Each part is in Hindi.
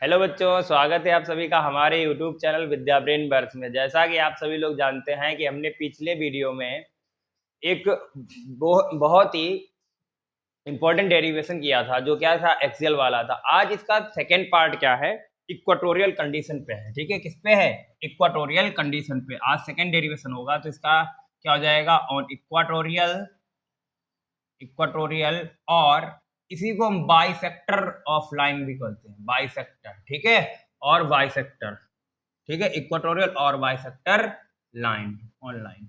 हेलो बच्चों, स्वागत है आप सभी का हमारे यूट्यूब चैनल विद्या ब्रेन बर्स में। जैसा कि आप सभी लोग जानते हैं कि हमने पिछले वीडियो में एक बहुत ही इंपॉर्टेंट डेरिवेशन किया था, जो क्या था, एक्सियल वाला था। आज इसका सेकेंड पार्ट क्या है, इक्वाटोरियल कंडीशन पे है। ठीक है, किस पे है? इक्वाटोरियल कंडीशन पे आज सेकेंड डेरिवेशन होगा। तो इसका क्या हो जाएगा, ऑन इक्वाटोरियल इक्वाटोरियल और इसी को हम बाइसेक्टर ऑफ लाइन भी कहते हैं, बाइसेक्टर। ठीक है, और बाइसेक्टर। ठीक है, इक्वाटोरियल और बाइसेक्टर लाइन ऑन लाइन।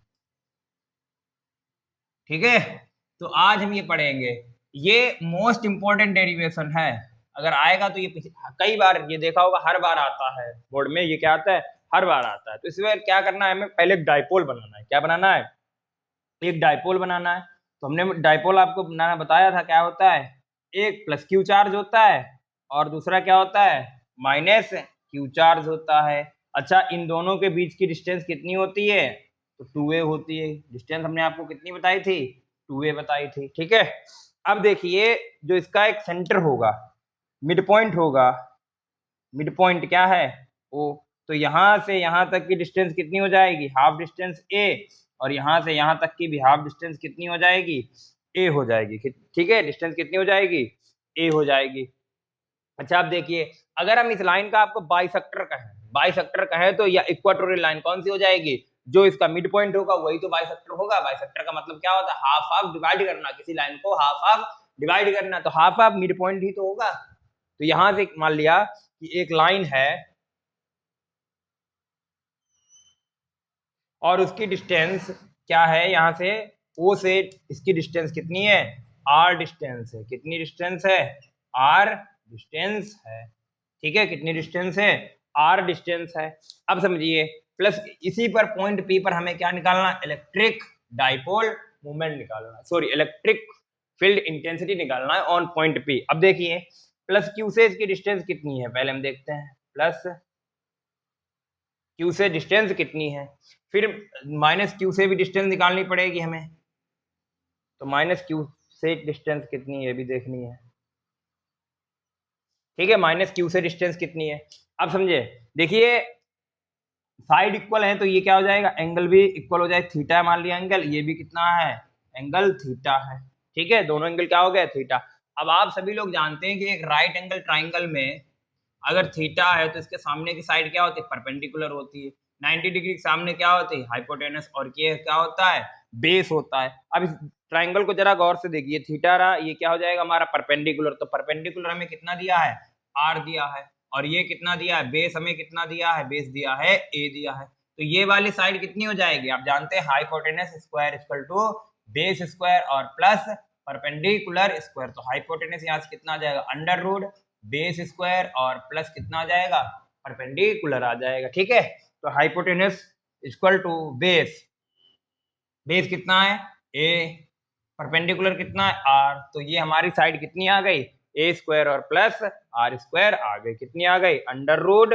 ठीक है, तो आज हम ये पढ़ेंगे। ये मोस्ट इंपॉर्टेंट डेरिवेशन है। अगर आएगा तो ये कई बार ये देखा होगा, हर बार आता है बोर्ड में। ये क्या आता है? हर बार आता है। तो इसमें क्या करना है, हमें पहले एक डाइपोल बनाना है। क्या बनाना है? एक डाइपोल बनाना है। तो हमने डाइपोल आपको बनाना बताया था। क्या होता है? एक प्लस क्यू चार्ज होता है और दूसरा क्या होता है, माइनस क्यू चार्ज होता है। अच्छा, इन दोनों के बीच की डिस्टेंस कितनी होती है? तो 2a होती है। डिस्टेंस हमने आपको कितनी बताई थी? 2a बताई थी। ठीक है, अब देखिए, जो इसका एक सेंटर होगा, मिड पॉइंट होगा। मिड पॉइंट क्या है? ओ। तो यहां से यहां तक की डिस्टेंस कितनी हो जाएगी? Half distance a। और यहां से यहां तक की भी हाफ डिस्टेंस कितनी हो जाएगी? a हो जाएगी। ठीक है, डिस्टेंस कितनी हो जाएगी? a हो जाएगी। अच्छा, आप देखिए, अगर हम इस लाइन का आपको बाइसेक्टर कहें तो या इक्वाटोरियल लाइन कौन सी हो जाएगी? जो इसका मिड पॉइंट होगा वही तो बाइसेक्टर होगा। बाइसेक्टर का मतलब क्या होता है? हाफ हाफ डिवाइड करना, किसी लाइन को हाफ हाफ डिवाइड करना। तो हाफ हाफ मिड पॉइंट ही तो होगा। तो यहां से मान लिया कि एक लाइन है और उसकी डिस्टेंस क्या है, यहां से ओ से इसकी डिस्टेंस कितनी है? आर डिस्टेंस है। कितनी डिस्टेंस है? आर डिस्टेंस है। ठीक है, कितनी डिस्टेंस है? आर डिस्टेंस है। अब समझिए, प्लस इसी पर पॉइंट पी पर हमें क्या निकालना? इलेक्ट्रिक डाइपोल मोमेंट निकालना, सॉरी इलेक्ट्रिक फील्ड इंटेंसिटी निकालना है ऑन पॉइंट पी। अब देखिए, प्लस क्यू से इसकी डिस्टेंस कितनी है, पहले हम देखते हैं। प्लस क्यू से डिस्टेंस कितनी है, फिर माइनस क्यू से भी डिस्टेंस निकालनी पड़ेगी हमें। तो माइनस क्यू से डिस्टेंस कितनी है भी देखनी है। ठीक है, माइनस क्यू से डिस्टेंस कितनी है। अब समझे, देखिए, साइड इक्वल है तो ये क्या हो जाएगा, एंगल भी इक्वल हो जाए। थीटा मान लिया एंगल, ये भी कितना है? एंगल थीटा है। ठीक है, दोनों एंगल क्या हो गए? थीटा। अब आप सभी लोग जानते हैं कि एक राइट एंगल ट्राइंगल में अगर थीटा है तो इसके सामने की साइड क्या होती है? परपेंडिकुलर होती है। 90 डिग्री के सामने क्या होती है? हाइपोटेनस। और ये क्या होता है? बेस होता है। अब इस ट्राइंगल को जरा गौर से देखिए, थीटा रहा, ये क्या हो जाएगा हमारा? परपेंडिकुलर। तो परपेंडिकुलर हमें कितना दिया है? आर दिया है। और ये कितना दिया है? बेस हमें कितना दिया है? बेस दिया है ए दिया है। तो ये वाली साइड कितनी हो जाएगी? आप जानते हैं hypotenuse square equal to base square और प्लस परपेंडिकुलर स्क्वायर। तो हाइपोटेनस यहाँ से कितना आ जाएगा? अंडर रूट बेस स्क्वायर और प्लस कितना आ जाएगा? परपेंडिकुलर आ जाएगा। ठीक है, तो hypotenuse equal to base. Base कितना है? ए। परपेंडिकुलर कितना है? आर। तो ये हमारी साइड कितनी आ गई? ए स्क्वायर और प्लस आर स्क्वायर आ गई। कितनी आ गई? अंडर रूट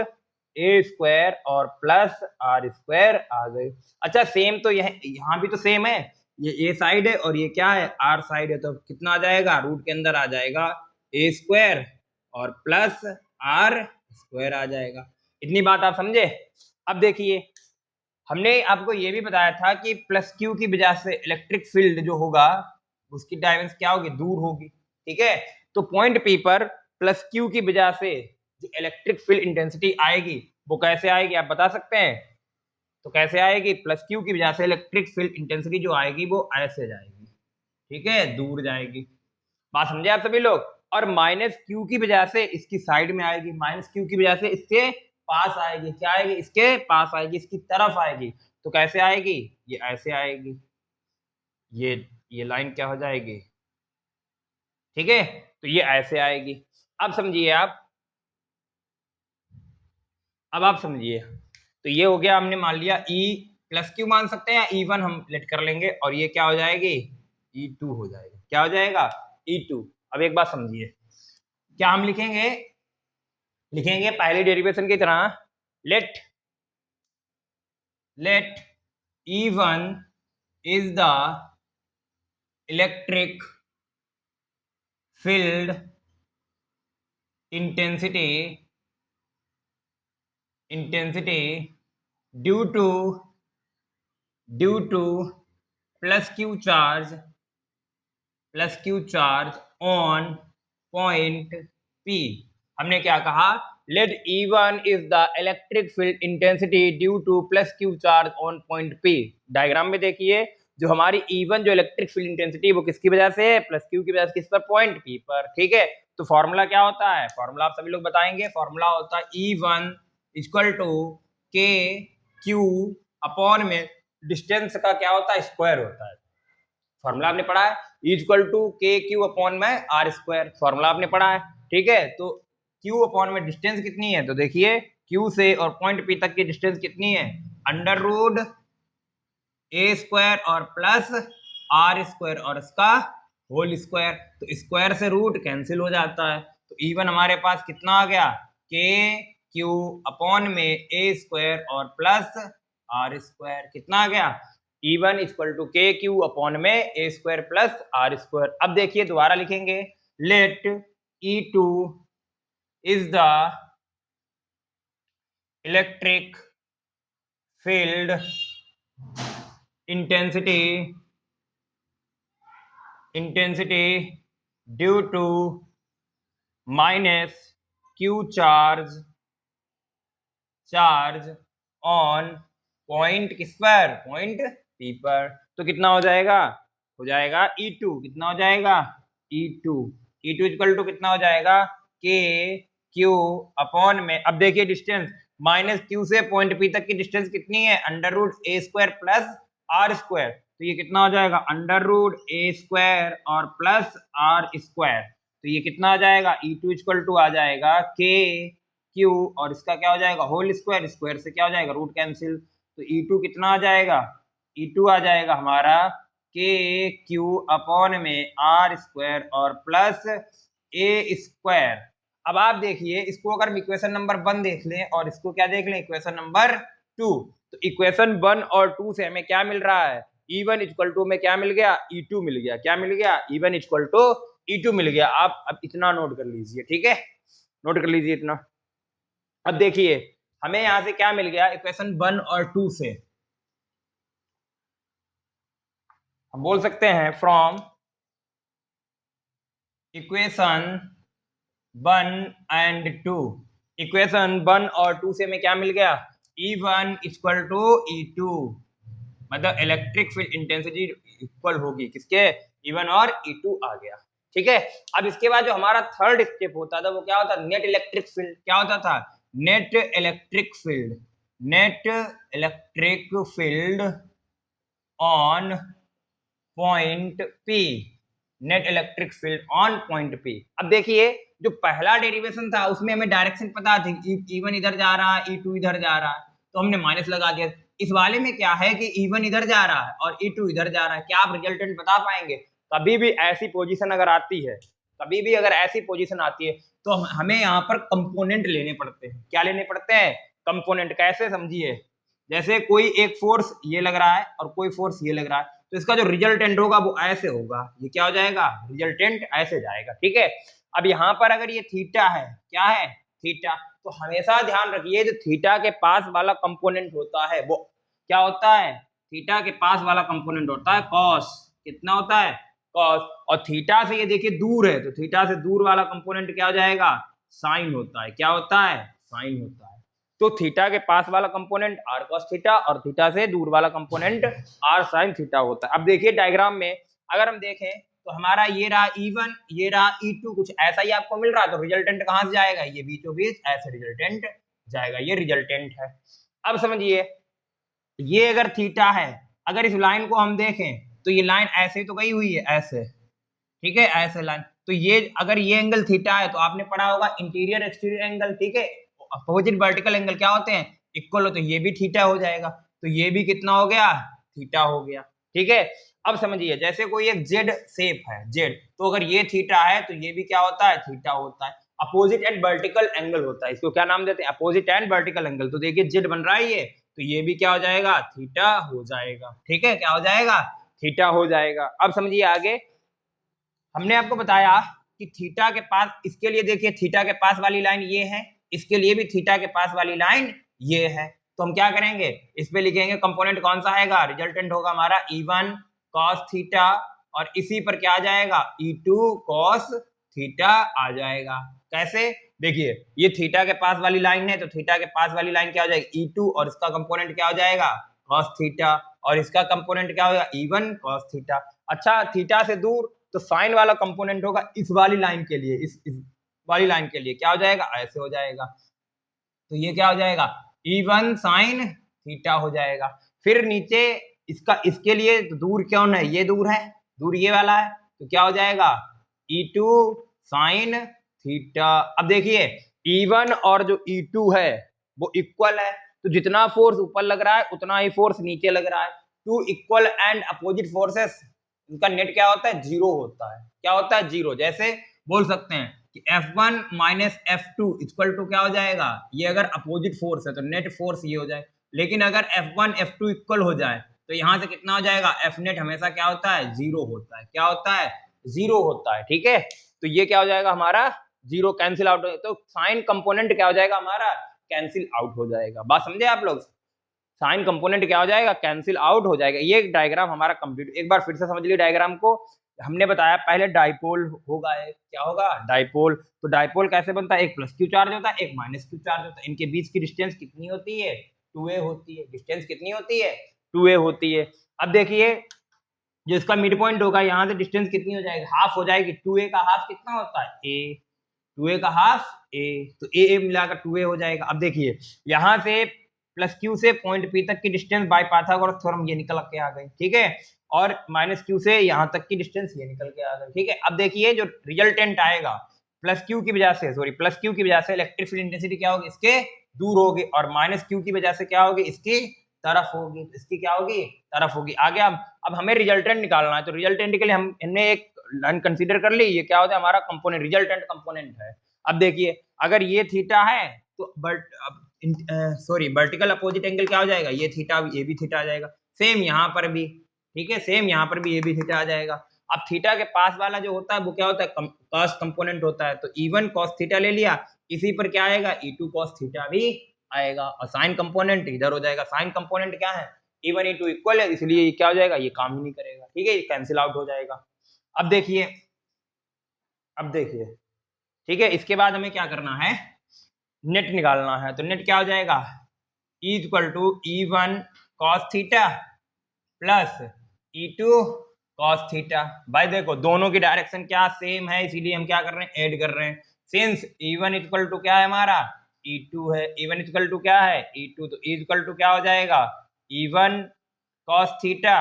ए स्क्वायर और प्लस आर स्क्वायर आ गई। अच्छा, सेम तो यहाँ भी तो सेम है। ये ए साइड है और ये क्या है? आर साइड है। तो कितना आ जाएगा? रूट के अंदर आ जाएगा ए स्क्वायर और प्लस आर स्क्वायर आ जाएगा। इतनी बात आप समझे? अब देखिए, हमने आपको ये भी बताया था कि प्लस क्यू की वजह से इलेक्ट्रिक फील्ड जो होगा उसकी डायमेंशन क्या होगी? दूर होगी। ठीक है, तो पॉइंट पी पर प्लस क्यू की वजह से जो इलेक्ट्रिक फील्ड इंटेंसिटी आएगी वो कैसे आएगी, आप बता सकते हैं? तो कैसे आएगी? प्लस क्यू की वजह से इलेक्ट्रिक फील्ड इंटेंसिटी जो आएगी वो ऐसे जाएगी। ठीक है, दूर जाएगी। बात समझे आप सभी लोग? और माइनस क्यू की वजह से इसकी साइड में आएगी, माइनस क्यू की वजह से इसके पास आएगी। क्या आएगी? इसके पास आएगी, इसकी तरफ आएगी। तो कैसे आएगी? ये ऐसे आएगी। ये लाइन क्या हो जाएगी? ठीक है, तो ये ऐसे आएगी। अब समझिए आप, अब आप समझिए, तो ये हो गया, हमने मान लिया ई प्लस क्यू मान सकते हैं या ई वन हम लेट कर लेंगे। और ये क्या हो जाएगी? ई टू हो जाएगा। क्या हो जाएगा? ई टू। अब एक बात समझिए, क्या हम लिखेंगे? लिखेंगे पहली डेरिवेशन की तरह, let let E1 is the electric field intensity intensity due to plus Q charge on point P। हमने क्या कहा, let E1 is the electric field intensity due to plus Q charge on point P। Diagram में देखिए, जो हमारी E1 जो इलेक्ट्रिक फील्ड इंटेंसिटी वो किसकी वजह से है, प्लस क्यू की वजह से, किस पर, पॉइंट P पर। ठीक है, तो फॉर्मूला क्या होता है, फॉर्मूला आप सभी लोग बताएंगे। फॉर्मूला होता है E1 equal to k q upon में डिस्टेंस का क्या होता है, स्क्वायर होता है। फॉर्मूला आपने पढ़ा है, equal to k q upon में आर स्क्वायर, फॉर्मूला आपने पढ़ा है। ठीक है, तो क्यू अपॉन में डिस्टेंस कितनी है, तो देखिए क्यू से और पॉइंट पी तक की डिस्टेंस कितनी है, अंडर रूट ए स्क्वायर और प्लस आर स्क्वायर और इसका होल स्क्वायर। तो स्क्वायर से रूट कैंसिल हो जाता है, तो इवन हमारे पास कितना आ गया, के क्यू अपॉन में ए स्क्वायर और प्लस आर स्क्वायर, कितना आ गया, E1 equal to k q upon में a square plus r square. अब देखिए दोबारा लिखेंगे, let E2 is the electric field intensity due to minus q charge on point किस पर, पॉइंट P पर। तो कितना हो जाएगा, E2, कितना हो जाएगा, E2 इक्वल टू कितना हो जाएगा, के क्यू अपॉन में, अब देखिए डिस्टेंस माइनस क्यू से पॉइंट P तक की डिस्टेंस कितनी है, under root a square plus r square. तो ये कितना हो जाएगा, अंडर रूट ए स्क्वायर और प्लस आर स्क्वायर। तो ये कितना आ जाएगा, E2 इक्वल टू आ जाएगा के क्यू और इसका क्या हो जाएगा, होल स्क्वायर, स्क्वायर से क्या हो जाएगा, रूट कैंसिल। तो E2 कितना आ जाएगा, E2 आ जाएगा हमारा के क्यू अपॉन में आर स्क्वायर और प्लस ए स्क्वायर। अब आप देखिए, इसको अगर हम इक्वेशन नंबर 1 देख लें और इसको क्या देख लें, इक्वेशन नंबर 2, तो इक्वेशन 1 और 2 से हमें क्या मिल रहा है, E1 इक्वल टू में क्या मिल गया, E2 मिल गया। क्या मिल गया, E1 इक्वल टू E2 मिल गया। आप अब इतना नोट कर लीजिए, ठीक है, नोट कर लीजिए इतना। अब देखिए हमें यहां से क्या मिल गया, इक्वेशन 1 और 2 से हम बोल सकते हैं फ्रॉम इक्वेशन 1 एंड 2, इक्वेशन 1 और 2 से हमें क्या मिल गया, E1 इक्वल टू E2, मतलब इलेक्ट्रिक फील्ड इंटेंसिटी इक्वल होगी किसके, E1 और E2 आ गया। ठीक है, अब इसके बाद जो हमारा थर्ड स्टेप होता था वो क्या होता, नेट इलेक्ट्रिक फील्ड। क्या होता था, net electric field on point P, net electric field on point P। अब देखिए जो पहला डेरिवेशन था उसमें हमें डायरेक्शन पता थी, E1 इधर जा रहा है, E2 इधर जा रहा है, तो हमने माइनस लगा दिया। इस वाले में क्या है कि E1 इधर जा रहा है और E2 इधर जा रहा है। क्या आप रिजल्टेंट बता पाएंगे, कभी भी ऐसी पोजीशन अगर आती है, कभी भी अगर ऐसी पोजीशन आती है तो हमें यहाँ पर कंपोनेंट लेने पड़ते हैं। क्या लेने पड़ते हैं, कंपोनेंट। कैसे, समझिए, जैसे कोई एक फोर्स ये लग रहा है और कोई फोर्स ये लग रहा है, तो इसका जो रिजल्टेंट होगा वो ऐसे होगा, ये क्या हो जाएगा, रिजल्टेंट ऐसे जाएगा। ठीक है, अब यहाँ पर अगर ये थीटा है, क्या है, थीटा, तो हमेशा ध्यान रखिए जो थीटा के पास वाला कंपोनेंट होता है वो क्या होता है, थीटा के पास वाला कंपोनेंट होता है कॉस। कितना होता है, कॉस। और थीटा से ये देखिए दूर है, तो थीटा से दूर वाला कंपोनेंट क्या हो जाएगा, साइन होता है। क्या होता है, साइन होता है। तो थीटा के पास वाला कंपोनेंट आर कॉस थीटा और थीटा से दूर वाला कंपोनेंट आर साइन थीटा होता है। अब देखिए डायग्राम में अगर हम देखें तो हमारा ये रहा E1, ये रहा E2, कुछ ऐसा ही आपको मिल रहा है, तो रिजल्टेंट कहां से जाएगा, ये बीचों बीच ऐसे रिजल्टेंट जाएगा, ये रिजल्टेंट है। अब समझिए ये अगर थीटा है, अगर इस लाइन को हम देखें तो ये लाइन ऐसे तो गई हुई है, ऐसे, ठीक है, ऐसे लाइन, तो ये अगर ये एंगल थीटा है तो आपने पढ़ा होगा इंटीरियर एक्सटीरियर एंगल, ठीक है, अपोजिट वर्टिकल एंगल क्या होते हैं, इक्वल हो, तो ये भी थीटा हो जाएगा, तो ये भी कितना हो गया, थीटा हो गया। ठीक है, अब समझिए जैसे कोई एक जेड शेप है, जेड, तो अगर ये थीटा है तो ये भी क्या होता है, थीटा होता है। अपोजिट एंड वर्टिकल एंगल होता है, इसको क्या नाम देते हैं, अपोजिट एंड वर्टिकल एंगल। तो देखिए जेड बन रहा है ये, तो ये भी क्या हो जाएगा, थीटा हो जाएगा। ठीक है, क्या हो जाएगा, थीटा हो जाएगा। अब समझिए आगे, हमने आपको बताया कि थीटा के पास, इसके लिए देखिए थीटा के पास वाली लाइन ये है, इसके लिए भी थीटा के पास वाली लाइन ये है। तो हम क्या करेंगे, इस पे लिखेंगे कंपोनेंट कौन सा आएगा, रिजल्टेंट होगा हमारा E1 cos थीटा, और इसी पर क्या आ जाएगा, E2 cos थीटा आ जाएगा। कैसे, देखिए ये थीटा के पास वाली लाइन है, तो थीटा के पास वाली लाइन क्या हो जाएगी, E2, और इसका कंपोनेंट क्या हो जाएगा, cos थीटा, और इसका कंपोनेंट क्या होगा, E1 cos थीटा। अच्छा, थीटा से दूर तो साइन वाला कंपोनेंट होगा इस वाली लाइन के लिए, इस वाली लाइन के लिए क्या हो जाएगा, ऐसे हो जाएगा। तो ये क्या हो जाएगा, E1 sin थीटा हो जाएगा। फिर नीचे इसका, इसके लिए तो दूर कौन है, ये दूर है, दूर ये वाला है, तो क्या हो जाएगा, E2 sin थीटा। अब देखिए E1 और जो E2 है वो इक्वल है, तो जितना फोर्स ऊपर लग रहा है उतना ही फोर्स नीचे लग रहा है। Two equal and opposite forces, उनका नेट क्या होता है, जीरो होता है। क्या होता है, जीरो। जैसे बोल सकते हैं कि F1 minus F2 equal to क्या हो जाएगा, ये अगर अपोजिट फोर्स है तो नेट फोर्स ये हो जाए। लेकिन अगर F1 F2 इक्वल हो जाए तो यहां से कितना हो जाएगा, F नेट हमेशा क्या होता है, जीरो होता है। क्या होता है, जीरो होता है। ठीक है, तो ये क्या हो जाएगा हमारा, जीरो कैंसिल आउट हो, तो साइन कंपोनेंट क्या हो जाएगा हमारा, कैंसिल आउट हो जाएगा। बात समझे आप लोग, साइन कंपोनेंट क्या हो जाएगा, कैंसिल आउट हो जाएगा। ये डायग्राम हमारा कंप्लीट, एक बार फिर से समझ लिए डायग्राम को। हमने बताया पहले डाइपोल होगा, क्या होगा, डाइपोल। तो डाइपोल कैसे बनता है, एक प्लस क्यू चार्ज होता है, एक माइनस क्यू चार्ज होता है। इनके बीच की डिस्टेंस कितनी होती है, 2a होती है। डिस्टेंस कितनी होती है, 2a होती है। अब देखिए जो इसका मिड पॉइंट होगा, यहाँ से डिस्टेंस कितनी हो जाएगी, हाफ हो जाएगी। 2a का हाफ कितना होता है, a, 2a का हाफ a, तो a मिलाकर 2a हो जाएगा। अब देखिए यहाँ से प्लस क्यू से पॉइंट पी तक की डिस्टेंस बाय पाइथागोरस थ्योरम ये निकल के आ गई, ठीक है, और माइनस क्यू से यहाँ तक की डिस्टेंस ये निकल के आ गई, ठीक है। अब देखिए जो रिजल्टेंट आएगा प्लस क्यू की वजह से, सॉरी प्लस क्यू की वजह से इलेक्ट्रिक फील्ड इंटेंसिटी क्या होगी, इसके दूर होगी, और माइनस क्यू की वजह से क्या होगी, इसकी तरफ होगी, इसकी क्या होगी, तरफ होगी। आगे अब हमें रिजल्टेंट निकालना है, तो रिजल्टेंट के लिए हमने एक लाइन कंसीडर कर ली, ये क्या होता है हमारा कंपोनेंट, रिजल्टेंट कंपोनेंट है। अब देखिए अगर ये थीटा है तो सॉरी वर्टिकल अपोजिट एंगल क्या हो जाएगा, ये थीटा, ये भी थीटा आ जाएगा। सेम यहाँ पर भी, ठीक है, सेम यहाँ पर भी ये भी थीटा आ जाएगा। अब थीटा के पास वाला जो होता है वो क्या होता है, कॉस कंपोनेंट होता है, तो E1 cos थीटा ले लिया, इसी पर क्या आएगा, E2 cos थीटा भी आएगा, और साइन कंपोनेंट इधर हो जाएगा। साइन कंपोनेंट क्या है, E1 E2 इक्वल है, इसलिए ये क्या हो जाएगा, ये काम ही नहीं करेगा, ठीक है, ये कैंसिल आउट हो जाएगा। अब देखिए, अब देखिए, ठीक है, इसके बाद हमें क्या करना है, नेट निकालना है। तो नेट क्या हो जाएगा, equal to E1 cos theta plus E2 cos theta. भाई देखो दोनों की डायरेक्शन क्या सेम है, इसीलिए हम क्या कर रहे हैं, ऐड कर रहे हैं। सिंस E1 इक्वल टू क्या है हमारा, E2 है, E1 इक्वल टू क्या है, E2, तो इक्वल टू क्या हो जाएगा, E1 cos थीटा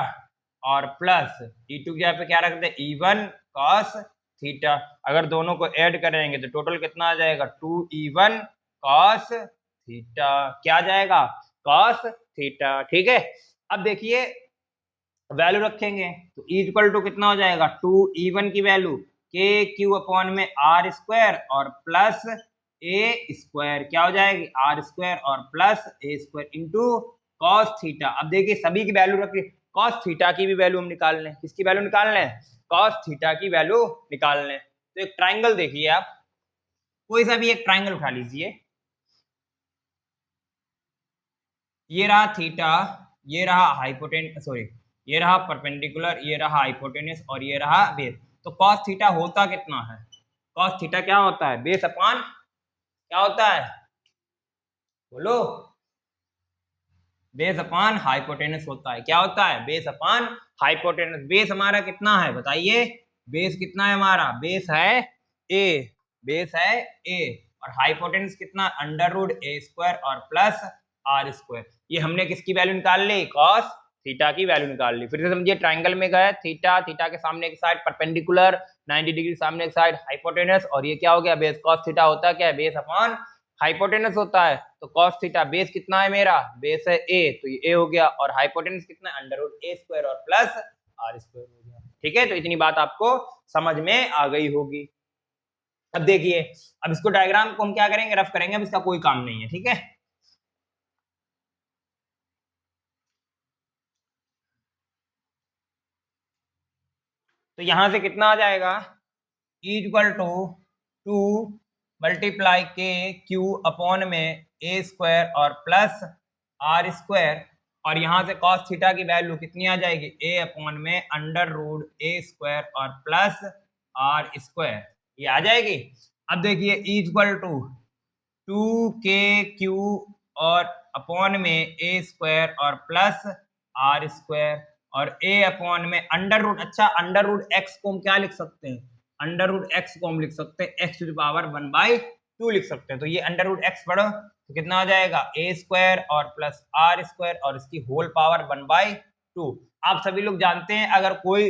और प्लस E2 के यहाँ पे क्या रखते हैं, E1 cos थीटा। अगर दोनों को ऐड करेंगे तो टोटल कितना आ जाएगा, 2E1 cos थीटा, क्या आ जाएगा, cos थीटा, ठीक है। अब देखिए वैल्यू रखेंगे तो इक्वल टू कितना हो जाएगा, 2E1 की वैल्यू के क्यू अपॉन में आर स्क्वायर और प्लस ए स्क्वायर, क्या हो जाएगी, आर स्क्वायर और प्लस ए स्क्वायर इंटू कॉस थीटा। अब देखिए सभी की वैल्यू रख ली, कॉस थीटा की भी वैल्यू हम निकाल लें, किसकी वैल्यू निकाल लें, कॉस थीटा की वैल्यू निकाल लें। तो एक ट्राइंगल देखिए आप, कोई सा भी एक ट्राइंगल उठा लीजिए, ये रहा थीटा, ये रहा हाइपोटेन, सॉरी ये रहा परपेंडिकुलर, ये रहा हाइपोटेनस और ये रहा बेस। तो कॉस थीटा होता कितना है, कॉस थीटा क्या होता है, बेस अपॉन क्या होता है, बोलो, बेस अपॉन हाइपोटेनस होता है। क्या होता है, बेस अपॉन हाइपोटेनस। बेस हमारा कितना है बताइए, बेस कितना है हमारा, बेस है ए, बेस है ए, और हाइपोटेनस कितना, अंडर रूट ए स्क्वायर और प्लस आर स्क्वायर। ये हमने किसकी वैल्यू निकाल ली, कॉस थीटा की वैल्यू निकाल ली। फिर से समझिए, ट्राइंगल में गए, थीटा, थीटा के सामने एक साइड परपेंडिकुलर 90 डिग्री, सामने एक साइड हाइपोटेनस, और ये क्या हो गया, बेस कॉस थीटा होता है क्या है, बेस अपॉन हाइपोटेनस होता है। तो cos थीटा बेस कितना है मेरा, बेस है a, तो ये a हो गया, और हाइपोटेनस कितना है, अंडर रूट ए स्क्वायर और प्लस आर स्क्वायर हो गया, ठीक है। तो इतनी बात आपको समझ में आ गई होगी। अब देखिए, अब इसको डायग्राम को हम क्या करेंगे, रफ करेंगे, अब इसका कोई काम नहीं है, ठीक है। तो यहां से कितना आ जाएगा, इक्वल टू 2 मल्टीप्लाई के क्यू अपॉन में ए स्क्वायर और प्लस आर स्क्वायर, और यहां से कॉस थीटा की वैल्यू कितनी आ जाएगी, ए अपॉन में अंडर रूट ए स्क्वायर और प्लस आर स्क्वायर, ये आ जाएगी। अब देखिए इक्वल टू 2k और अपॉन में ए स्क्वायर और प्लस आर स्क्वायर, और ए अपॉन में अंडर रूट, अच्छा अंडर रूट एक्स को हम क्या लिख सकते हैं, अंडर रूट एक्स को हम लिख सकते हैं एक्स टू द पावर 1/2 लिख सकते हैं। तो ये अंडर रूट एक्स पढ़ो तो कितना आ जाएगा, ए स्क्वायर और प्लस आर स्क्वायर और इसकी होल पावर 1/2। आप सभी लोग जानते हैं अगर कोई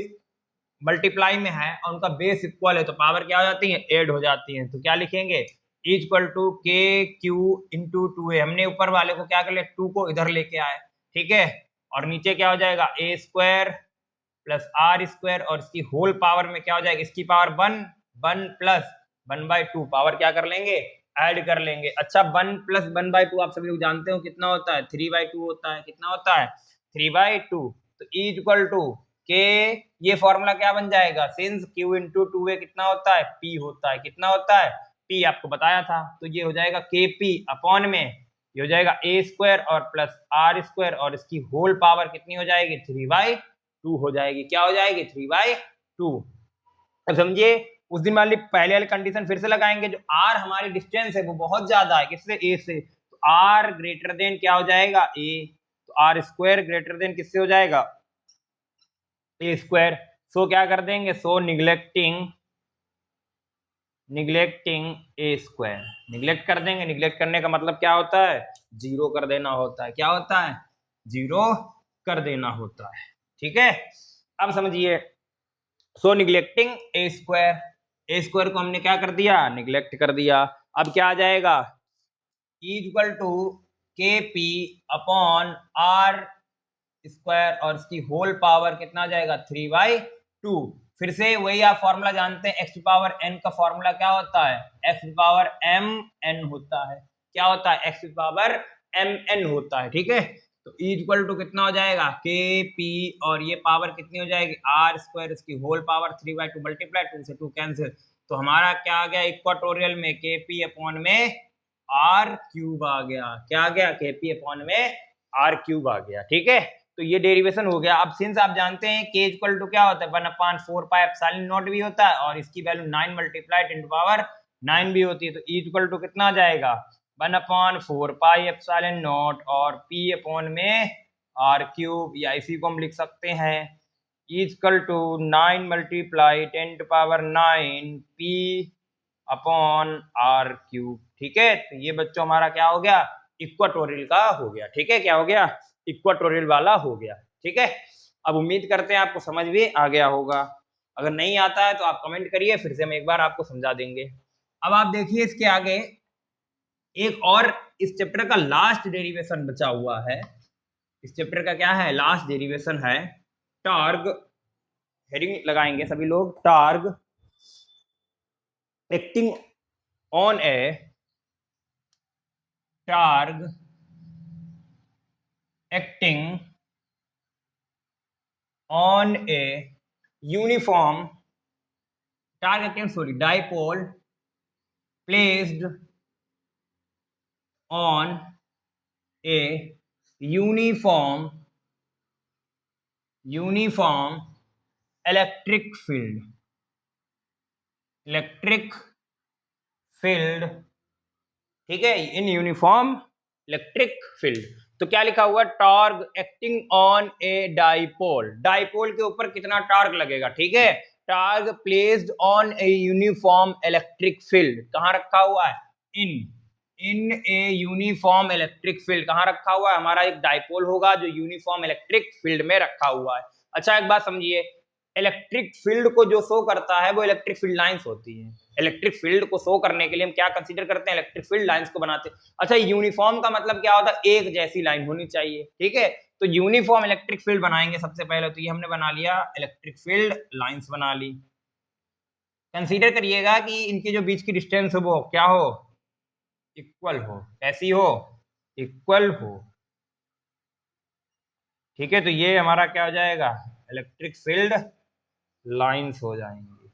मल्टीप्लाई में है और उनका बेस इक्वल है तो पावर क्या हो जाती है, ऐड हो जाती है। तो क्या लिखेंगे, equal to k Q into 2a, हमने ऊपर वाले को क्या कर लिया, 2 को इधर लेके आए, ठीक है, और नीचे क्या हो जाएगा, ए स्क्वायर प्लस आर स्क्वायर और इसकी होल पावर में क्या हो जाएगा, इसकी पावर 1 प्लस 1/2, पावर क्या कर लेंगे, ऐड कर लेंगे। अच्छा 1 प्लस 1/2 आप सभी लोग जानते हो कितना होता है, 3/2 होता है, कितना होता है, 3/2। तो इक्वल टू के, ये फॉर्मूला क्या बन जाएगा, सिंस q इंटू 2a कितना होता है, p होता है, कितना होता है, p आपको बताया था। तो ये हो जाएगा kp अपॉन में, ये हो जाएगा ए स्क्वायर और प्लस आर स्क्वायर और इसकी होल पावर कितनी हो जाएगी, 3/2 हो जाएगी, क्या हो जाएगी, 3/2। अब समझिए उस दिन वाली पहले वाली कंडीशन फिर से लगाएंगे, जो आर हमारी डिस्टेंस है वो बहुत ज्यादा है, किससे, ए से, तो आर ग्रेटर देन क्या हो जाएगा, ए, तो आर स्क्वायर ग्रेटर देन किससे हो जाएगा, ए स्क्वायर। सो क्या कर देंगे, सो निग्लेक्टिंग ए स्क्वायर, निग्लेक्ट कर देंगे। निग्लेक्ट करने का मतलब क्या होता है, जीरो कर देना होता है, क्या होता है, जीरो कर देना होता है, ठीक है। अब समझिए, सो निग्लेक्टिंग ए स्क्वायर को हमने क्या कर दिया, निग्लेक्ट कर दिया। अब क्या आ जाएगा, इक्वल टू के पी अपॉन आर स्क्वायर और इसकी होल पावर कितना आ जाएगा, 3/2। फिर से वही आप फॉर्मूला जानते हैं, एक्स टू पावर एन का फॉर्मूला क्या होता है, x to power m n होता है, क्या होता है, x to power m n होता है, ठीक है। तो इक्वल टू कितना हो जाएगा, के पी और ये पावर कितनी हो जाएगी, आर स्क्वायर, इसकी होल पावर 3/2, मल्टीप्लाई 2 से 2 कैंसिल, तो हमारा क्या आ गया, इक्वाटोरियल में के पी अपॉन में आर क्यूब आ गया, क्या आ गया, के पी अपॉन में आर क्यूब आ गया, ठीक है। तो ये डेरिवेशन हो गया। अब सिंस आप जानते हैं के इक्वल टू क्या होता है, 1/4 पाई एप्सिलॉन नॉट भी होता है और इसकी वैल्यू 9 मल्टीप्लाइड इनटू पावर 9 भी होती है। तो ई इक्वल टू कितना आ जाएगा, 1/4 पाई एप्सिलॉन नॉट और पी अपॉन में आर क्यूब, या इसी को हम लिख सकते हैं equal to 9 multiply 10 to power 9 p upon r cube, ठीक है। तो ये बच्चों हमारा क्या हो गया, इक्वाटोरियल का हो गया, ठीक है, क्या हो गया, इक्वाटोरियल वाला हो गया, ठीक है। अब उम्मीद करते हैं आपको समझ भी आ गया होगा, अगर नहीं आता है तो आप कमेंट करिए, फिर से हम एक बार आपको समझा देंगे। अब आप देखिए इसके आगे एक और इस चैप्टर का लास्ट डेरिवेशन बचा हुआ है। इस चैप्टर का क्या है, लास्ट डेरिवेशन है, टॉर्क, हेडिंग लगाएंगे सभी लोग, torque acting on A torque acting on a uniform dipole placed on a uniform electric field, ठीक है, इन यूनिफॉर्म इलेक्ट्रिक फील्ड। तो क्या लिखा हुआ, torque acting on a dipole, dipole के ऊपर कितना टॉर्क लगेगा, ठीक है, torque placed on a uniform electric field, कहां रखा हुआ है, इन ए यूनिफॉर्म इलेक्ट्रिक फील्ड, कहां रखा हुआ है, हमारा एक डाइपोल होगा जो यूनिफॉर्म इलेक्ट्रिक फील्ड में रखा हुआ है। अच्छा एक बात समझिए, इलेक्ट्रिक फील्ड को जो शो करता है वो इलेक्ट्रिक फील्ड लाइंस होती हैं। इलेक्ट्रिक फील्ड को शो करने के लिए हम क्या कंसीडर करते हैं, इलेक्ट्रिक फील्ड लाइंस को बनाते हैं। अच्छा यूनिफॉर्म का मतलब क्या होता है, एक जैसी लाइन होनी चाहिए, ठीक है। तो यूनिफॉर्म इलेक्ट्रिक फील्ड बनाएंगे सबसे पहले, तो ये हमने बना लिया इलेक्ट्रिक फील्ड लाइंस बना ली। कंसीडर करिएगा कि इनके जो बीच की डिस्टेंस हो वो क्या हो, इक्वल हो, ऐसी हो, इक्वल हो, ठीक है। तो ये हमारा क्या हो जाएगा, इलेक्ट्रिक फील्ड लाइंस हो जाएंगे।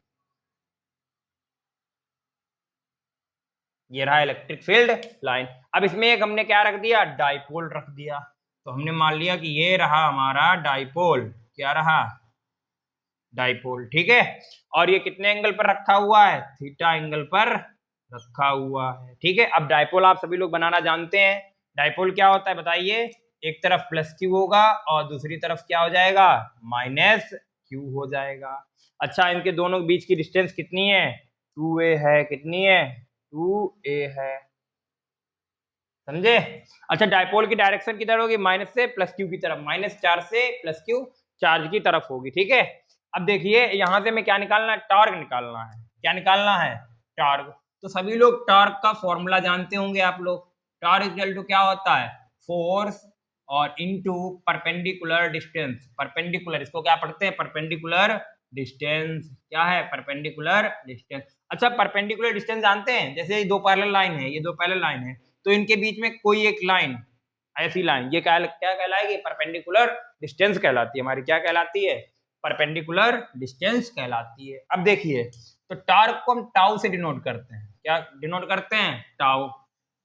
ये रहा इलेक्ट्रिक फील्ड लाइन। अब इसमें एक हमने क्या रख दिया, डाइपोल रख दिया। तो हमने मान लिया कि ये रहा हमारा डाइपोल, क्या रहा, डाइपोल, ठीक है। और ये कितने एंगल पर रखा हुआ है, थीटा एंगल पर रखा हुआ है, ठीक है। अब डाइपोल आप सभी लोग बनाना जानते हैं। डाइपोल क्या होता है बताइए, एक तरफ प्लस क्यू होगा और दूसरी तरफ क्या हो जाएगा, माइनस क्यू हो जाएगा। अच्छा, इनके दोनों के बीच की डिस्टेंस कितनी है, 2a है, कितनी है, 2a है, समझे। अच्छा, डाइपोल की डायरेक्शन किधर होगी, माइनस से प्लस क्यू की तरफ, माइनस चार्ज से प्लस क्यू चार्ज की तरफ होगी, ठीक है। अब देखिए यहां से हमें क्या निकालना है, टॉर्क निकालना है। क्या निकालना है, टॉर्क। तो सभी लोग टॉर्क का फॉर्मूला जानते होंगे आप लोग। टॉर्क इक्वल टू क्या होता है, फोर्स और इनटू परपेंडिकुलर डिस्टेंस। परपेंडिकुलर, इसको क्या पढ़ते हैं, परपेंडिकुलर डिस्टेंस। क्या है, परपेंडिकुलर डिस्टेंस। अच्छा, परपेंडिकुलर डिस्टेंस जानते हैं, जैसे ये दो पैरेलल लाइन है, ये दो पैरेलल लाइन है, तो इनके बीच में कोई एक लाइन, ऐसी लाइन, ये क्या कहलाएगी, परपेंडिकुलर डिस्टेंस कहलाती है हमारी। क्या कहलाती है, परपेंडिकुलर डिस्टेंस कहलाती है। अब देखिए, तो टॉर्क को हम टाउ से डिनोट करते हैं। क्या डिनोट करते हैं, टाउ।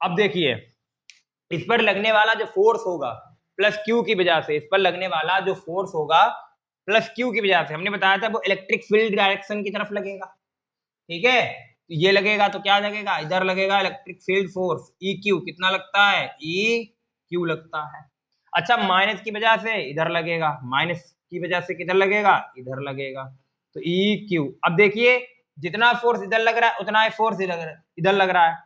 अब देखिए, इस पर लगने वाला जो फोर्स होगा प्लस क्यू की वजह से, इस पर लगने वाला जो फोर्स होगा प्लस क्यू की वजह से, हमने बताया था वो इलेक्ट्रिक फील्ड डायरेक्शन की तरफ लगेगा, ठीक है। ये लगेगा तो क्या लगेगा, इधर लगेगा electric field force E Q, कितना लगता है, ई क्यू लगता है। अच्छा, माइनस की वजह से इधर लगेगा, माइनस की वजह से किधर लगेगा, इधर लगेगा, तो ई क्यू। अब देखिए, जितना फोर्स इधर लग रहा है उतना ही फोर्स इधर लग रहा है।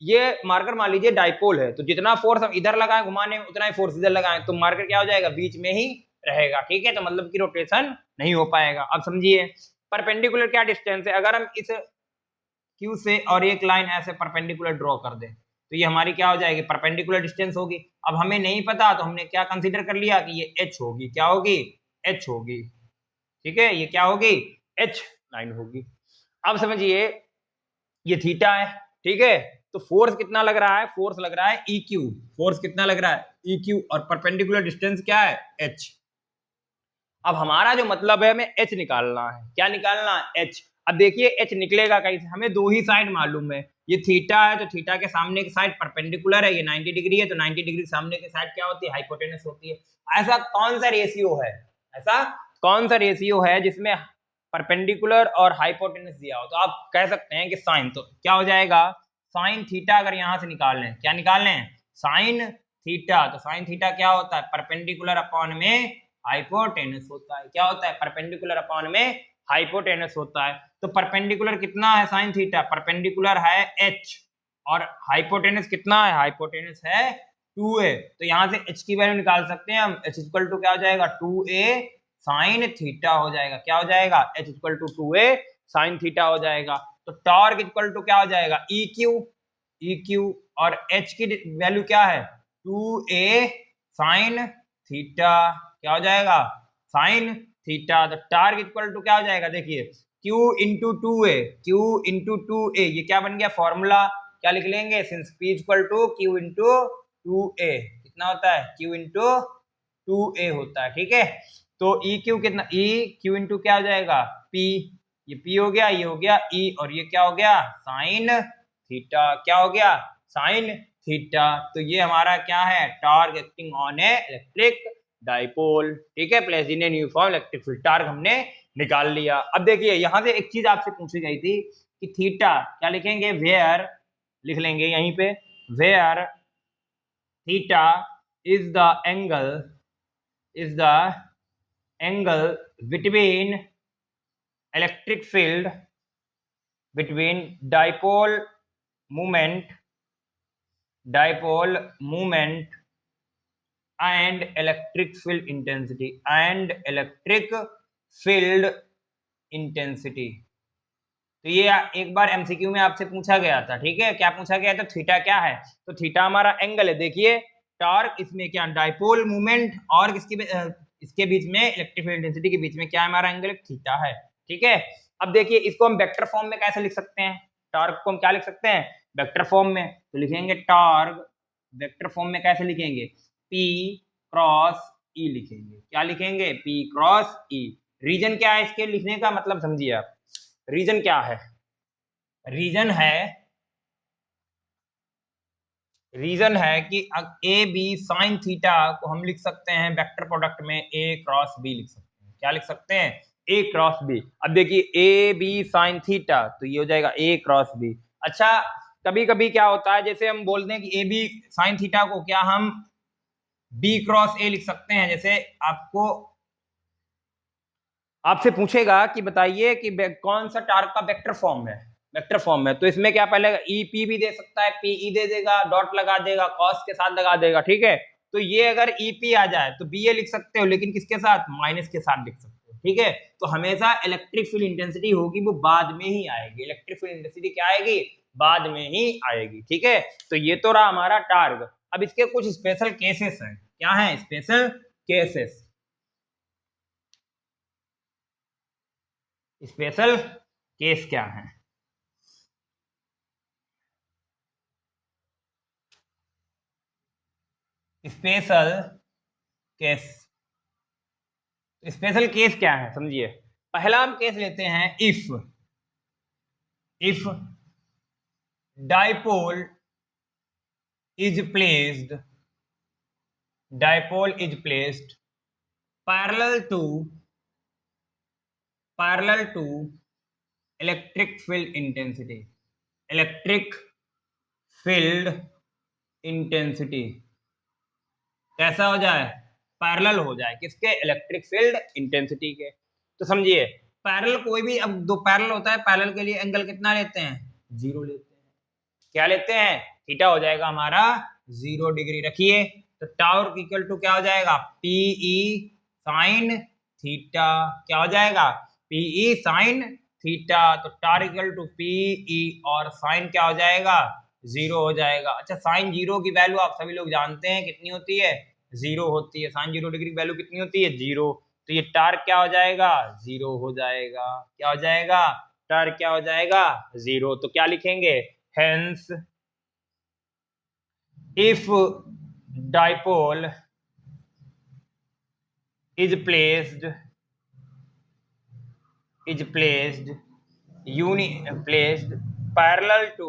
ये मार्कर मान लीजिए डाइपोल है, तो जितना फोर्स हम इधर लगाएं घुमाने में उतना ही फोर्स इधर लगाएं, तो मार्कर क्या हो जाएगा, बीच में ही रहेगा, ठीक है। तो मतलब कि रोटेशन नहीं हो पाएगा। अब समझिए, परपेंडिकुलर क्या डिस्टेंस है, अगर हम इस क्यू से और एक लाइन ऐसे परपेंडिकुलर ड्रॉ कर दे तो ये हमारी क्या हो जाएगी, परपेंडिकुलर डिस्टेंस होगी। अब हमें नहीं पता तो हमने क्या कंसीडर कर लिया कि ये एच होगी, क्या होगी, एच होगी, ठीक है। ये क्या होगी, एच लाइन होगी। अब समझिए, ये थीटा है, ठीक है। तो फोर्स कितना लग रहा है, फोर्स लग रहा है ई क्यू, फोर्स कितना लग रहा है, ई क्यू, और परपेंडिकुलर डिस्टेंस क्या है, एच। अब हमारा जो मतलब है, हमें एच निकालना है। क्या निकालना है, एच। अब देखिए एच निकलेगा कैसे, हमें दो ही साइड मालूम है, ये थीटा है तो थीटा के सामने की साइड परपेंडिकुलर है, ये 90 डिग्री है, तो 90 डिग्री सामने की साइड क्या होती है, हाइपोटेनस होती है। ऐसा कौन सा रेशियो है, ऐसा कौन सा रेशियो है जिसमें परपेंडिकुलर और हाइपोटेनस दिया हो, तो आप कह सकते हैं कि साइन, तो क्या हो जाएगा, साइन थीटा। अगर यहां से निकाल लें, क्या निकाल लें, साइन थीटा, तो साइन थीटा क्या होता है, परपेंडिकुलर अपॉन में हाइपोटेनस होता है। क्या होता है, परपेंडिकुलर अपॉन में हाइपोटेनस होता है। तो परपेंडिकुलर कितना है साइन थीटा, परपेंडिकुलर है एच, और हाइपोटेनस कितना है, हाइपोटेनस है 2a। तो यहां से h की वैल्यू निकाल सकते हैं हम, h इक्वल टू क्या हो जाएगा, 2a साइन थीटा हो जाएगा। क्या हो जाएगा, h equal to 2a sine theta हो जाएगा। तो टॉर्क इक्वल टू क्या हो जाएगा, ई क्यू, और h की वैल्यू क्या है, 2a साइन थीटा, क्या हो जाएगा, साइन थीटा। तो टॉर्क इक्वल टू क्या हो जाएगा, देखिए Q into 2a, Q into 2a, ये क्या बन गया फॉर्मूला, क्या लिख लेंगे, since P equal to Q into 2a, कितना होता है, Q इंटू 2a होता है, ठीक है। तो ई क्यू कितना, ई क्यू इंटू क्या हो जाएगा, P, ये P हो गया, ये हो गया E, और ये क्या हो गया, साइन थीटा, क्या हो गया, साइन थीटा। तो ये हमारा क्या है, torque acting on A electric dipole, ठीक है, placed in a uniform electric field. Torque हमने निकाल लिया। अब देखिए यहां से एक चीज आपसे पूछी गई थी कि थीटा क्या लिखेंगे, वेयर लिख लेंगे यहीं पे, where theta is the angle between electric field, between dipole movement and electric field intensity तो ये एक बार एमसीक्यू में आपसे पूछा गया था, ठीक है। क्या पूछा गया था, थीटा क्या है, तो थीटा हमारा एंगल है। देखिए टॉर्क इसमें क्या, डाइपोल मूवमेंट और इसके बीच में इलेक्ट्रिक फील्ड इंटेंसिटी के बीच में क्या हमारा एंगल, थीटा है, ठीक है। अब देखिए इसको हम वेक्टर फॉर्म में कैसे लिख सकते हैं, टॉर्क को हम क्या लिख सकते हैं, वेक्टर फॉर्म में। तो लिखेंगे टॉर्क वेक्टर फॉर्म में कैसे लिखेंगे, P क्रॉस E लिखेंगे। क्या लिखेंगे, P क्रॉस E। रीजन क्या है इसके लिखने का मतलब समझिए आप, रीजन क्या है, रीजन है रीजन है कि ए बी साइन थीटा को हम लिख सकते हैं वेक्टर प्रोडक्ट में ए क्रॉस बी लिख सकते हैं। क्या लिख सकते हैं? ए क्रॉस बी। अब देखिए ए बी साइन थीटा, तो ये हो जाएगा ए क्रॉस बी। अच्छा, कभी कभी क्या होता है, जैसे हम बोलते हैं कि ए बी साइन थीटा को क्या हम बी क्रॉस ए लिख सकते हैं। जैसे आपसे पूछेगा कि बताइए कि कौन सा टार्क का वेक्टर फॉर्म है, वेक्टर फॉर्म है, तो इसमें क्या पहले ई पी भी दे सकता है, पी ई दे देगा, डॉट लगा देगा, कॉस के साथ लगा देगा, ठीक है। तो ये अगर ई पी आ जाए तो बी ए लिख सकते हो, लेकिन किसके साथ? माइनस के साथ लिख सकते हो, ठीक है। तो हमेशा इलेक्ट्रिक फील्ड इंटेंसिटी होगी वो बाद में ही आएगी, इलेक्ट्रिक फील्ड इंटेंसिटी क्या आएगी? बाद में ही आएगी, ठीक है। तो ये तो रहा हमारा टार्क। अब इसके कुछ स्पेशल केसेस हैं। क्या है स्पेशल केसेस? स्पेशल केस क्या है? स्पेशल केस, स्पेशल केस क्या है समझिए। पहला हम केस लेते हैं if dipole is placed parallel to electric field intensity कैसा हो जाए? पैरेलल हो जाए, किसके? इलेक्ट्रिक फील्ड इंटेंसिटी के। तो समझिए पैरेलल, कोई भी अब दो पैरेलल होता है, पैरेलल के लिए एंगल कितना लेते हैं? 0 लेते हैं। क्या लेते हैं? थीटा हो जाएगा हमारा 0 डिग्री। रखिए तो टाउ इक्वल टू क्या हो जाएगा? P E sine theta. क्या हो जाएगा? P E sine theta. तो टार इक्वल टू पीई और साइन क्या हो जाएगा? 0 हो जाएगा। अच्छा, साइन 0 की वैल्यू आप सभी लोग जानते हैं कितनी होती है? 0 होती है। साइन 0 डिग्री की वैल्यू कितनी होती है? 0। तो ये टार्क क्या हो जाएगा? 0 हो जाएगा। क्या हो जाएगा? टार्क क्या हो जाएगा? 0। तो क्या लिखेंगे? Hence if dipole is placed placed parallel to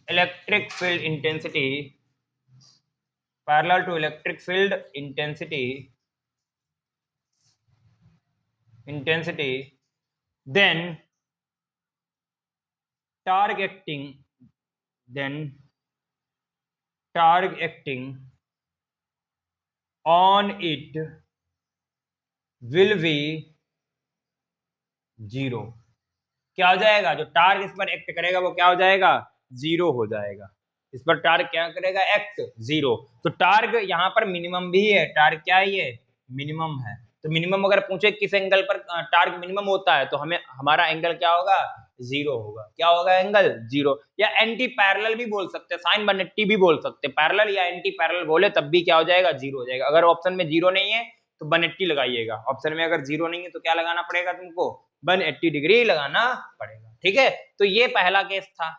electric field intensity then target acting on it will be 0। क्या हो जाएगा? जो टार्क इस पर एक्ट करेगा वो क्या हो जाएगा? 0 हो जाएगा। इस पर टार्क क्या करेगा? एक्ट 0। तो टार्क यहाँ पर मिनिमम भी है। टार्क क्या है? ये मिनिमम है। तो मिनिमम अगर पूछे किस एंगल पर टार्क मिनिमम होता है, तो हमें हमारा एंगल क्या होगा? 0 होगा। क्या होगा? एंगल 0। या एंटी पैरेलल भी बोल सकते हैं, साइन 180 भी बोल सकते हैं। पैरेलल या एंटी पैरेलल बोले तब भी क्या हो जाएगा? 0 हो जाएगा। अगर ऑप्शन में 0 नहीं है तो 180 लगाइएगा। ऑप्शन में अगर 0 नहीं है तो क्या लगाना पड़ेगा तुमको? 180 डिग्री लगाना पड़ेगा, ठीक है। तो ये पहला केस था।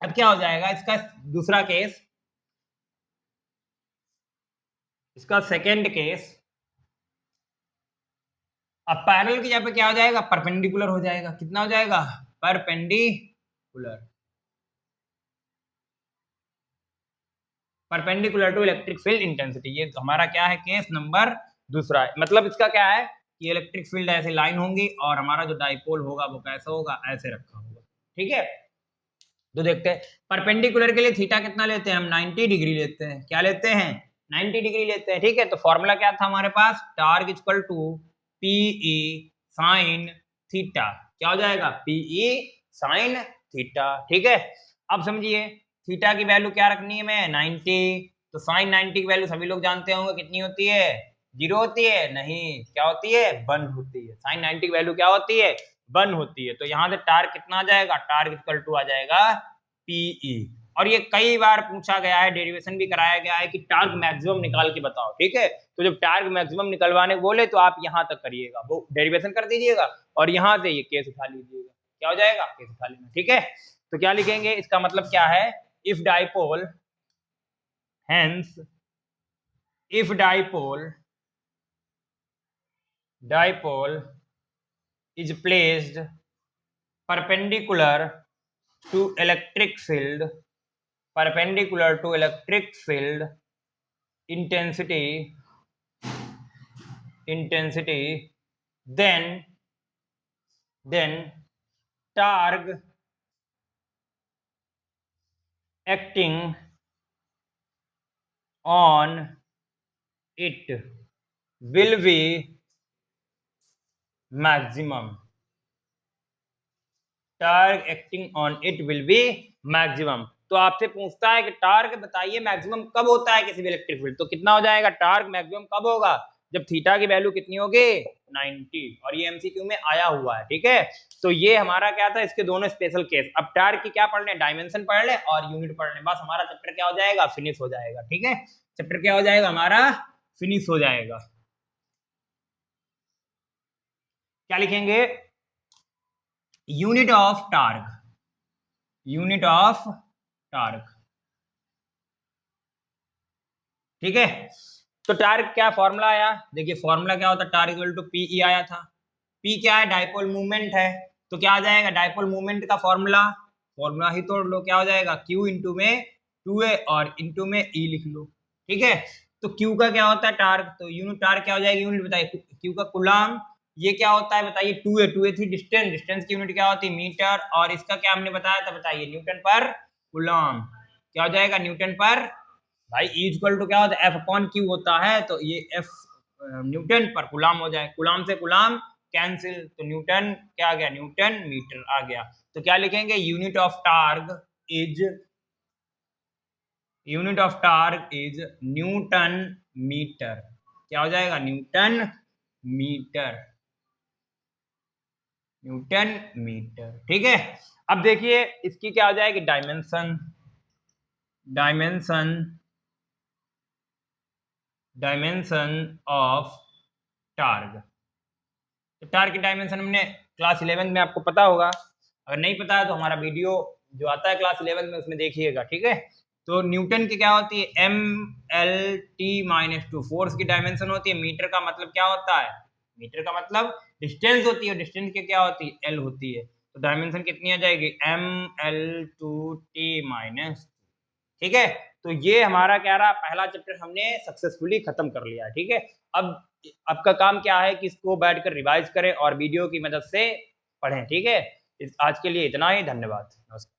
अब क्या हो जाएगा इसका दूसरा केस, इसका सेकेंड केस। अब पैरेलल की जगह पे क्या हो जाएगा? परपेंडिकुलर हो जाएगा। कितना हो जाएगा? Perpendicular to electric field intensity. ये हमारा क्या है? केस नंबर दूसरा है। मतलब इसका क्या है कि इलेक्ट्रिक फील्ड ऐसे लाइन होंगी और हमारा जो डाइपोल होगा वो कैसा होगा? ऐसे रखा होगा, ठीक है। तो देखते हैं परपेंडिकुलर के लिए थीटा कितना लेते हैं हम? 90 डिग्री लेते हैं। क्या लेते हैं? 90 डिग्री लेते हैं, ठीक है। तो फॉर्मूला क्या था हमारे पास? Torque equal to P E sine theta. क्या हो जाएगा? पीई साइन थीटा, ठीक है। अब समझिए थीटा की वैल्यू क्या रखनी है? मैं 90। तो साइन 90 की वैल्यू सभी लोग जानते होंगे कितनी होती है? 0 होती है? नहीं, क्या होती है? 1 होती है। साइन 90 की वैल्यू क्या होती है? 1 होती है। तो यहां से टार्क कितना आ जाएगा? टार्क इक्वल टू आ जाएगा पीई। और ये कई बार पूछा गया है, डेरिवेशन भी कराया गया है कि टार्क मैक्सिमम निकाल के बताओ, ठीक है। तो जब टार्क मैक्सिमम निकलवाने बोले तो आप यहां तक करिएगा, वो डेरिवेशन कर दीजिएगा और यहां से ये केस उठा लीजिएगा। क्या हो जाएगा? केस उठा लेना, ठीक है। तो क्या लिखेंगे? इसका मतलब क्या है? If dipole hence if dipole is placed perpendicular to electric field, perpendicular to electric field, intensity, then torque acting on it will be maximum. Torque acting on it will be maximum. तो आपसे पूछता है कि टार्क बताइए मैक्सिमम कब होता है किसी भी इलेक्ट्रिक फील्ड, तो कितना हो जाएगा, टार्क मैक्सिमम कब होगा, जब थीटा की वैल्यू कितनी होगी 90, और ये एमसीक्यू में आया हुआ है। ठीक है, तो ये हमारा क्या था, इसके दोनों स्पेशल केस। अब टार्क की क्या पढ़ लें, डायमेंशन पढ़ लें और यूनिट पढ़ लें, बस हमारा चैप्टर क्या हो जाएगा, फिनिश हो जाएगा। ठीक है, चैप्टर क्या हो जाएगा हमारा, फिनिश हो जाएगा। क्या लिखेंगे, unit of torque, unit of torque. ठीक है, तो टार्क क्या फॉर्मूला आया, देखिए फॉर्मूला क्या होता है, torque equal to p E आया था। पी क्या है, डाइपोल मूवमेंट है, तो क्या आ जाएगा, डाइपोल मूवमेंट का फॉर्मूला ही तोड़ लो, क्या हो जाएगा, क्यू इंटू में 2a और इंटू में ई लिख लो। ठीक है, तो क्यू का क्या होता है टार्क, तो यूनिट टार्क क्या हो जाएगी, यूनिट बताइए, क्यू का कूलम, ये क्या होता है बताइए, 2a थी डिस्टेंस, डिस्टेंस की यूनिट क्या होती है मीटर, और इसका क्या हमने बताया था, बताइए न्यूटन पर कूलम, क्या हो जाएगा न्यूटन पर, भाई ई इक्वल टू क्या होता है, एफ अपॉन क्यू होता है, तो ये एफ न्यूटन पर कूलम हो जाए, कूलम से कूलम कैंसिल, तो न्यूटन क्या आ गया, न्यूटन मीटर आ गया। तो क्या लिखेंगे, unit of torque is, unit of torque is newton metre, क्या हो जाएगा, न्यूटन मीटर, न्यूटन मीटर। ठीक है, अब देखिए इसकी क्या हो जाएगी, dimension, dimension, dimension of torque. तो टार्क की डायमेंशन हमने क्लास 11 में आपको पता होगा, अगर नहीं पता है तो हमारा वीडियो जो आता है क्लास 11 में उसमें देखिएगा। ठीक है, तो न्यूटन की क्या होती है, M L T minus 2 force की डायमेंशन होती है, मीटर का मतलब क्या होता है, मीटर का मतलब डिस्टेंस होती है, डिस्टेंस की क्या होती है, एल होती है, तो डायमेंशन कितनी आ जाएगी, M L two T minus. ठीक है, तो ये हमारा क्या रहा, पहला चैप्टर हमने सक्सेसफुली खत्म कर लिया। ठीक है, अब आपका काम क्या है कि इसको बैठकर रिवाइज करें और वीडियो की मदद से पढ़ें। ठीक है, आज के लिए इतना ही, धन्यवाद, नमस्कार।